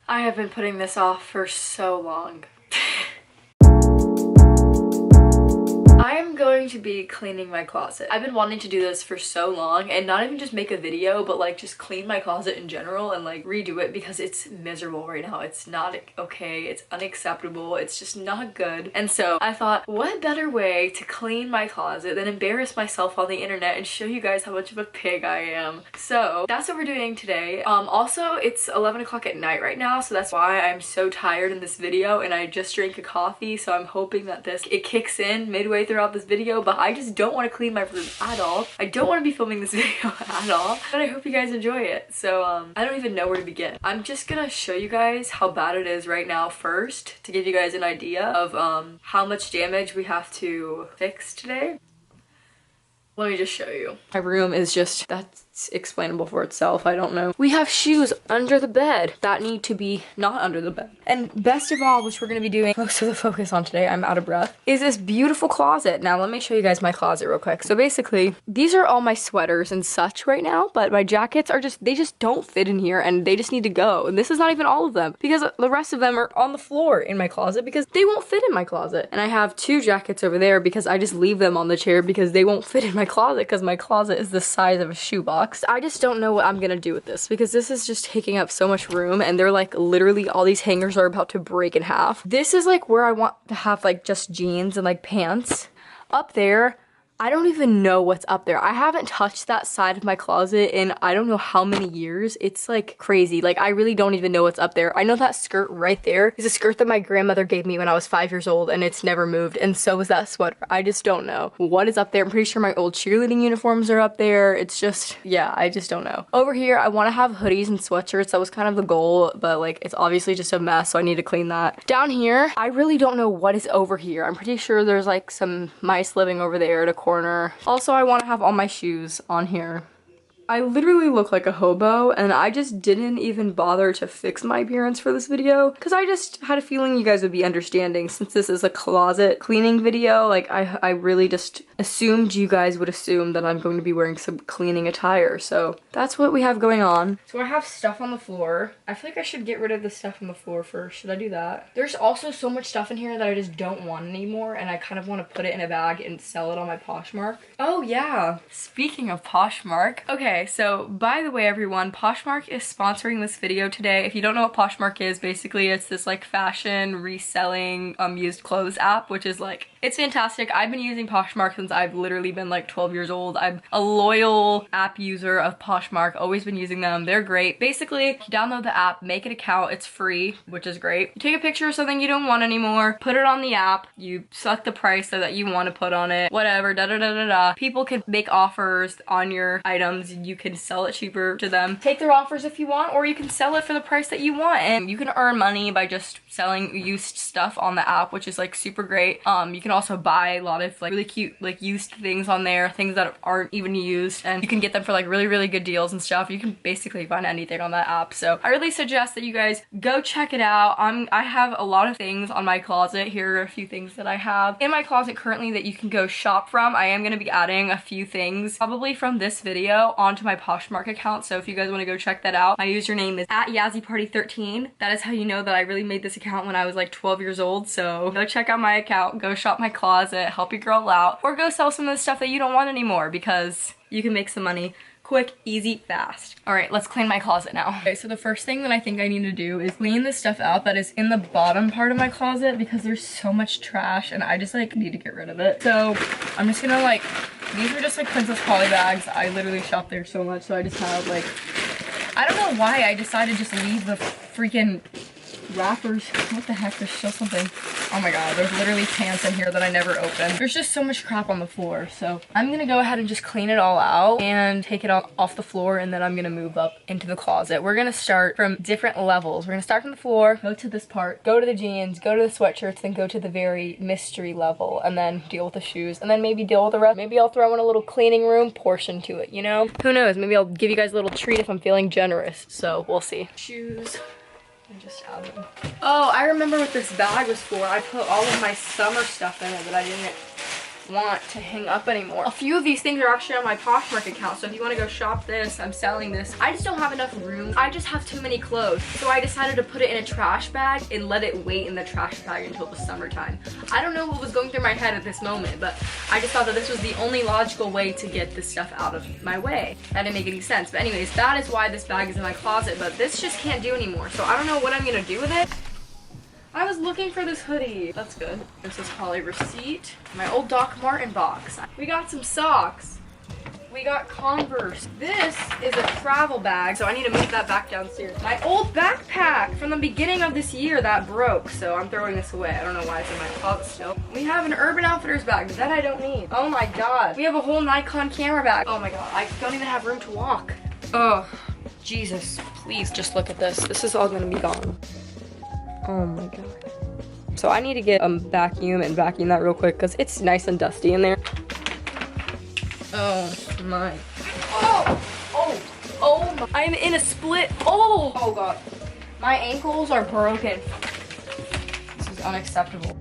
I have been putting this off for so long. I am going to be cleaning my closet. I've been wanting to do this for so long, and not even just make a video, but like just clean my closet in general and like redo it because it's miserable right now. It's not okay. It's unacceptable. It's just not good. And so I thought, what better way to clean my closet than embarrass myself on the internet and show you guys how much of a pig I am. So that's what we're doing today. Also, it's 11 o'clock at night right now, so that's why I'm so tired in this video, and I just drank a coffee, so I'm hoping that it kicks in midway throughout this video, but I just don't want to clean my room at all. I don't want to be filming this video at all, but I hope you guys enjoy it. So I don't even know where to begin. I'm just gonna show you guys how bad it is right now first to give you guys an idea of how much damage we have to fix today. Let me just show you. My room is just, that's explainable for itself. I don't know. We have shoes under the bed that need to be not under the bed. And best of all, which we're gonna be doing most of the focus on today, I'm out of breath, is this beautiful closet. Now let me show you guys my closet real quick. So basically, these are all my sweaters and such right now, but my jackets are just, they just don't fit in here and they just need to go. And this is not even all of them because the rest of them are on the floor in my closet because they won't fit in my closet. And I have 2 jackets over there because I just leave them on the chair because they won't fit in my closet because my closet is the size of a shoebox. I just don't know what I'm gonna do with this because this is just taking up so much room, and they're like literally all these hangers are about to break in half. This is like where I want to have like just jeans and like pants. Up there, I don't even know what's up there. I haven't touched that side of my closet in I don't know how many years. It's like crazy. Like I really don't even know what's up there. I know that skirt right there is a skirt that my grandmother gave me when I was 5 years old, and it's never moved, and so is that sweater. I just don't know what is up there. I'm pretty sure my old cheerleading uniforms are up there. It's just, yeah, I just don't know. Over here, I want to have hoodies and sweatshirts. That was kind of the goal, but like it's obviously just a mess, so I need to clean that. Down here, I really don't know what is over here. I'm pretty sure there's like some mice living over there at a corner. Also, I want to have all my shoes on here. I literally look like a hobo, and I just didn't even bother to fix my appearance for this video because I just had a feeling you guys would be understanding since this is a closet cleaning video. Like I really just assumed you guys would assume that I'm going to be wearing some cleaning attire, so that's what we have going on. So I have stuff on the floor. I feel like I should get rid of the stuff on the floor first. Should I do that? There's also so much stuff in here that I just don't want anymore, and I kind of want to put it in a bag and sell it on my Poshmark. Oh yeah, speaking of Poshmark. Okay, so by the way everyone, Poshmark is sponsoring this video today. If you don't know what Poshmark is, basically it's this like fashion reselling used clothes app, which is like, it's fantastic. I've been using Poshmark since I've literally been like 12 years old. I'm a loyal app user of Poshmark, always been using them. They're great. Basically, you download the app, make an account, it's free, which is great. You take a picture of something you don't want anymore, put it on the app, you select the price that you want to put on it, whatever, da da da da da. People can make offers on your items, you can sell it cheaper to them. Take their offers if you want, or you can sell it for the price that you want, and you can earn money by just selling used stuff on the app, which is like super great. You can also buy a lot of like really cute like used things on there, things that aren't even used, and you can get them for like really good deals and stuff. You can basically find anything on that app, so I really suggest that you guys go check it out. I have a lot of things on my closet. Here are a few things that I have in my closet currently that you can go shop from. I am going to be adding a few things probably from this video onto my Poshmark account, so if you guys want to go check that out, my username is @YazzyParty13. That is how you know that I really made this account when I was like 12 years old, so go check out my account, go shop my closet, help your girl out, or go sell some of the stuff that you don't want anymore because you can make some money quick, easy, fast. All right, let's clean my closet now. Okay, so the first thing that I think I need to do is clean the stuff out that is in the bottom part of my closet because there's so much trash and I just like need to get rid of it. So I'm just gonna like, these are just like Princess Polly bags. I literally shop there so much, so I just have like, I don't know why I decided to just leave the freaking wrappers. What the heck, there's still something. Oh my god, there's literally pants in here that I never opened. There's just so much crap on the floor, so I'm gonna go ahead and just clean it all out and take it off the floor, and then I'm gonna move up into the closet. We're gonna start from different levels. We're gonna start from the floor, go to this part, go to the jeans, go to the sweatshirts, then go to the very mystery level, and then deal with the shoes, and then maybe deal with the rest. Maybe I'll throw in a little cleaning room portion to it, you know? Who knows, maybe I'll give you guys a little treat if I'm feeling generous, so we'll see. Shoes. I just have them. Oh, I remember what this bag was for. I put all of my summer stuff in it, but I didn't want to hang up anymore. A few of these things are actually on my Poshmark account, so if you want to go shop this, I'm selling this. I just don't have enough room. I just have too many clothes. So I decided to put it in a trash bag and let it wait in the trash bag until the summertime. I don't know what was going through my head at this moment, but I just thought that this was the only logical way to get this stuff out of my way. That didn't make any sense. But anyways, that is why this bag is in my closet, but this just can't do anymore. So I don't know what I'm gonna do with it. I was looking for this hoodie. That's good. This is probably receipt. My old Doc Marten box. We got some socks. We got Converse. This is a travel bag, so I need to move that back downstairs. My old backpack from the beginning of this year that broke, so I'm throwing this away. I don't know why it's in my closet still. We have an Urban Outfitters bag that I don't need. Oh my god. We have a whole Nikon camera bag. Oh my god, I don't even have room to walk. Oh, Jesus. Please just look at this. This is all gonna be gone. Oh my god. So I need to get a vacuum and vacuum that real quick because it's nice and dusty in there. Oh my. Oh my. I'm in a split. Oh god. My ankles are broken. This is unacceptable.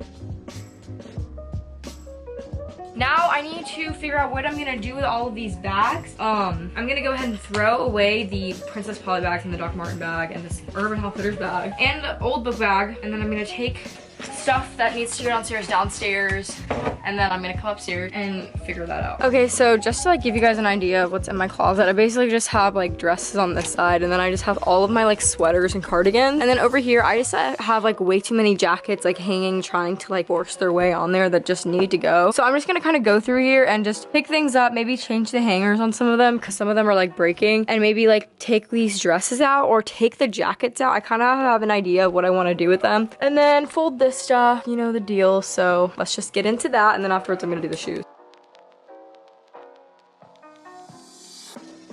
Now I need to figure out what I'm gonna do with all of these bags. I'm gonna go ahead and throw away the Princess Polly bags and the Doc Marten bag and this Urban Outfitters bag and the old book bag, and then I'm gonna take stuff that needs to go downstairs, and then I'm gonna come upstairs and figure that out. Okay, so just to like give you guys an idea of what's in my closet, I basically just have like dresses on this side, and then I just have all of my like sweaters and cardigans, and then over here I just have like way too many jackets like hanging, trying to like force their way on there that just need to go. So I'm just gonna kind of go through here and just pick things up, maybe change the hangers on some of them because some of them are like breaking, and maybe like take these dresses out or take the jackets out. I kind of have an idea of what I want to do with them, and then fold this stuff, you know the deal. So let's just get into that, and then afterwards I'm gonna do the shoes.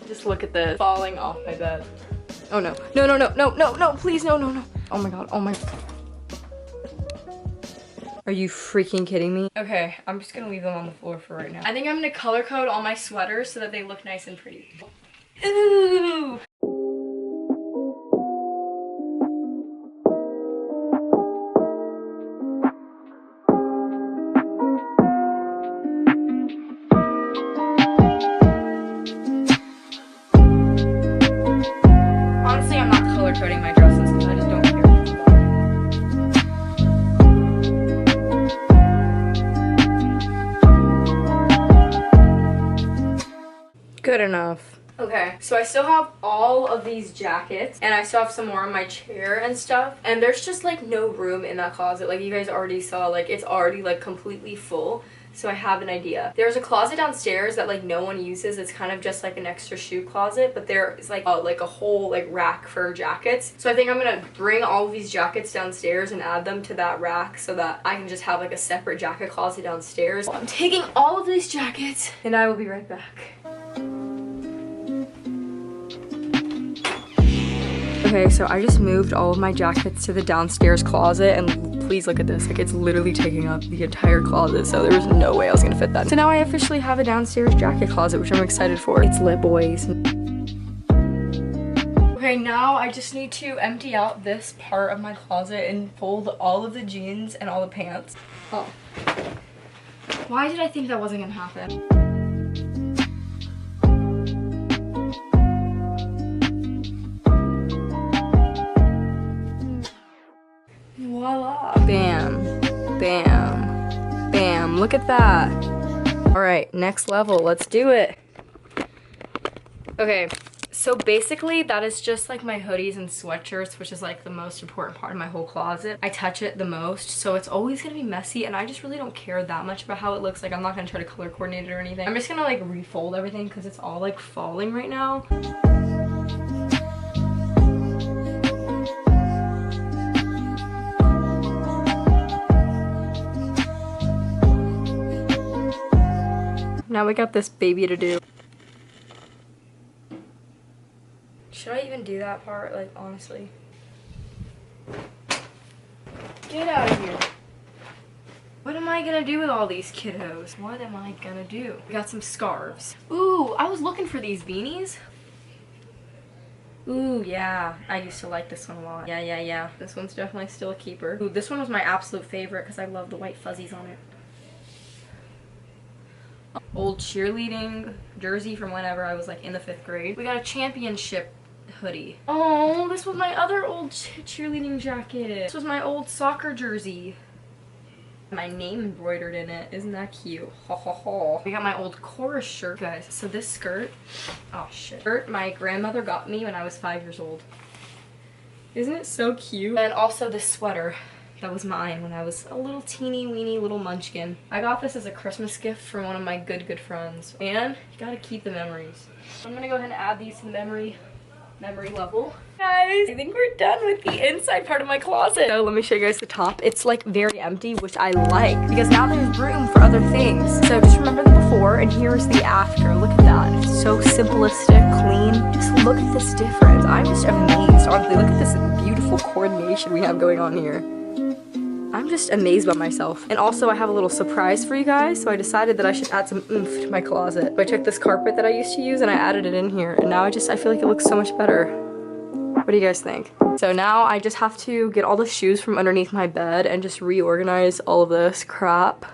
Just look at this falling off my bed. Oh no. No, please, no. Oh my god, oh my. Are you freaking kidding me? Okay, I'm just gonna leave them on the floor for right now. I think I'm gonna color code all my sweaters so that they look nice and pretty. Ooh. Honestly, I'm not color coding my dresses because I just don't care about it. Good enough. Okay, so I still have all of these jackets, and I still have some more on my chair and stuff, and there's just like no room in that closet. Like you guys already saw, like it's already like completely full. So I have an idea. There's a closet downstairs that like no one uses. It's kind of just like an extra shoe closet, but there is like a whole like rack for jackets. So I think I'm gonna bring all of these jackets downstairs and add them to that rack so that I can just have like a separate jacket closet downstairs. I'm taking all of these jackets and I will be right back. Okay, so I just moved all of my jackets to the downstairs closet, and please look at this. Like it's literally taking up the entire closet, so there was no way I was gonna fit that. So now I officially have a downstairs jacket closet, which I'm excited for. It's lit, boys. Okay, now I just need to empty out this part of my closet and fold all of the jeans and all the pants. Oh. Why did I think that wasn't gonna happen? Voila. Bam, bam, bam. Look at that. All right, next level. Let's do it. Okay, so basically that is just like my hoodies and sweatshirts, which is like the most important part of my whole closet. I touch it the most, so it's always gonna be messy, and I just really don't care that much about how it looks. Like I'm not gonna try to color coordinate it or anything. I'm just gonna like refold everything because it's all like falling right now. Now we got this baby to do. Should I even do that part? Like, honestly. Get out of here. What am I gonna do with all these kiddos? What am I gonna do? We got some scarves. Ooh, I was looking for these beanies. Ooh, yeah. I used to like this one a lot. Yeah. This one's definitely still a keeper. Ooh, this one was my absolute favorite because I love the white fuzzies on it. old cheerleading jersey from whenever I was like in the 5th grade. We got a championship hoodie. Oh, this was my other old cheerleading jacket. This was my old soccer jersey. My name embroidered in it. Isn't that cute? Ho ho ho. We got my old chorus shirt, guys. So this skirt, oh shit. Skirt my grandmother got me when I was 5 years old. Isn't it so cute? And also this sweater. That was mine when I was a little teeny weeny little munchkin. I got this as a Christmas gift from one of my good friends. And you gotta keep the memories. I'm gonna go ahead and add these to the memory level. Guys, I think we're done with the inside part of my closet. So let me show you guys the top. It's like very empty, which I like because now there's room for other things. So just remember the before and here's the after. Look at that. It's so simplistic, clean. Just look at this difference. I'm just amazed. Honestly, look at this beautiful coordination we have going on here. I'm just amazed by myself. And also I have a little surprise for you guys, so I decided that I should add some oomph to my closet. So I took this carpet that I used to use and I added it in here, and now I feel like it looks so much better. What do you guys think? So now I just have to get all the shoes from underneath my bed and just reorganize all of this crap.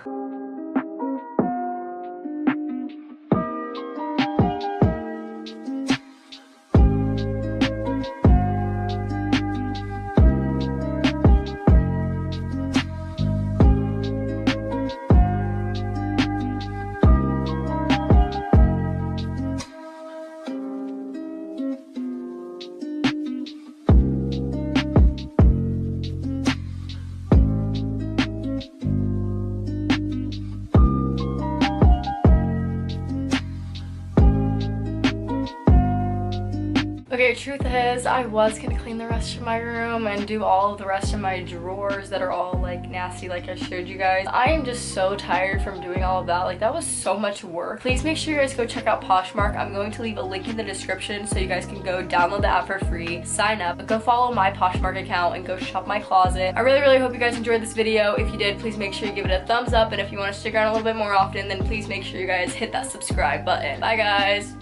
Okay, truth is, I was gonna clean the rest of my room and do all of the rest of my drawers that are all like nasty like I showed you guys. I am just so tired from doing all of that. Like, that was so much work. Please make sure you guys go check out Poshmark. I'm going to leave a link in the description so you guys can go download the app for free, sign up, go follow my Poshmark account, and go shop my closet. I really hope you guys enjoyed this video. If you did, please make sure you give it a thumbs up, and if you want to stick around a little bit more often, then please make sure you guys hit that subscribe button. Bye guys!